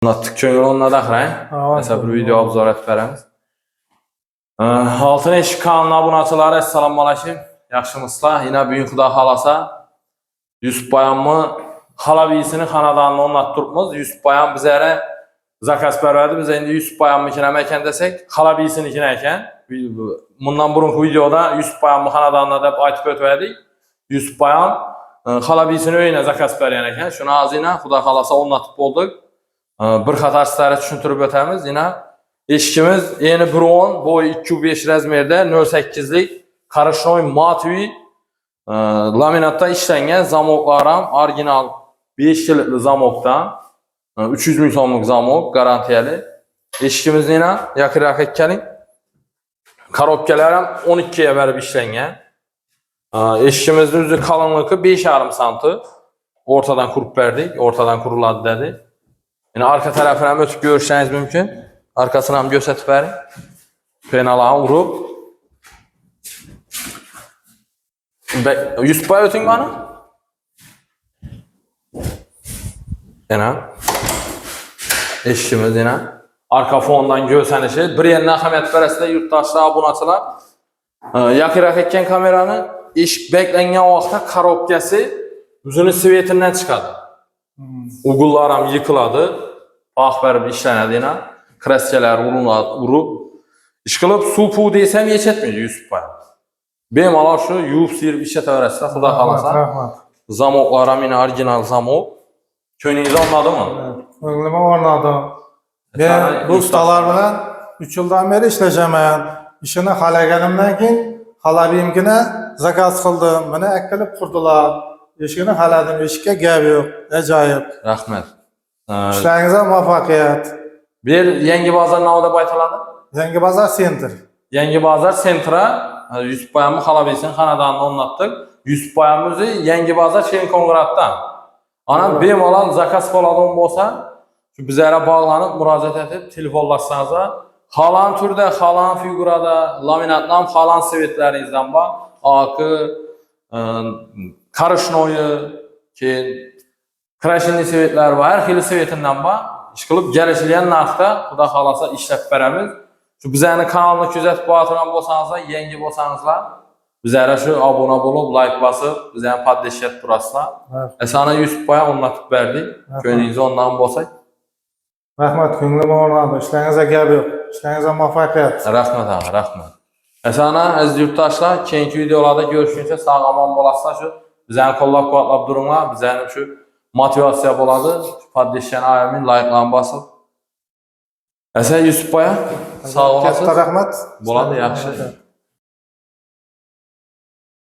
Anlattık onunla da xərəyin. Mesela bir video obzor et verəmiz. Altın Eşik kanalına abunəçiləri, assalamu aleykum. Yaxşımısınızlar? Yine bugün Xuda xalasa Yusuf Bayanmı xala birisini xanadanını anlattırmız. Yusuf Bayan bizlərə zakaz verdi. Biz indi Yusuf Bayanmı kinəməkən desək, xala birisini kinəkən. Bundan burunki videoda Yusuf Bayanmı xanadanına da aytıb ötüverdik. Yusuf Bayan xala birisini öyünə zakaz verənəkən. Şunu azıyla Xuda xalasa anlatıp olduk. Bir xatar sizlərə düşündürüb ötəmiz. Yine eşikimiz yeni 1.10 boyu 2.5 razmerdə 0.8'lik karışnoy matvi laminatda işlənən zamoklarım orijinal 5 kilitli zamokdan 300 min so'mlik zamok garantiyeli. Eşikimiz yine yakın gelin. Korobkalarim 12'ye verib işlənən. Eşikimizin üzü kalınlığı 5,5 santı. Ortadan kurup verdik. Ortadan kuruladı dedi. Yine arka tarafına ötüp görüşseniz mümkün. Arkasına hem gösterip verin. Penalığa vurup. Yusuf Bey ötün bana. Yine. Eşkimiz yine. Arka fondan gösterişi. Bir yerine ahmet verəsində yurttaşlar, abunəçilər. Yakırak etken kameranı iş beklenen vaxtda korobkası üzünün svetinden çıkadı. Uğullarım yıkıladı. Bax verib işlənədi yine. Kraskeler vurup. İşkılıb su pu desem hiç etmiyor Yusuf Bey. Benim ala şu yuvub sıyırıb işe təvərəsində Xuda xalasa. Zamoklarım yine orijinal zamok. Köyünüzü anladı mı? Öğlümü anladım. Ben bu ustalar bilen 3 yıldan beri işleşemeyen. İşini hala gelimden keyin hala benimkine zakaz kıldım. Beni ekkelip kurdular. İşini haladım. İşike gap yok. Acayip. Rahmet. İşlerinize muvaffakiyet. Bir Yengi Bazar navada baytaladı? Yengi Bazar Center. Yengi Bazar Center'a Yusuf Bayanmı xala bilsin xanadanını anlattık. Yusuf Bayanmızı Yengi Bazar Şirin Kongrat'tan. Anam benim olan zakaz falan olsa bizlere bağlanıp müracaat edip telefonlaşsanıza halan türde, halan figurada, laminatdan halan svetlerinizden bak. Akı, karışnoyu, ki kreşinli svetler var. Her xili svetinden bak. İşkılıp gelişilen narxda Xuda xalasa işlep verəmiz. Şu bizənin kanalını küzətib batıran bolsanızlar, yengi bolsanızlar, bizlərə şu abunə olub, like basıb, bizənin paddeşət burasına. Sana Yusuf Baya anlatıp verdik. Köyünüzü ondan bolsaq. Rahmet, günlüğümü orlandı. İşlerinize gap yok. İşlerinize muvaffakiyet. Rahmet ağa, rahmet. Sana əziz yurttaşlar, keyinki videolarda görüşünce sağ aman bolasınlar şu bizənin kollab quvvatlab durumlar, bizənin şu motivasiya boladı. Paddeşən ayəmin like'larını basıb. Yusuf Baya, sağ olasınız. Rahmet. Boladı, yaxşı.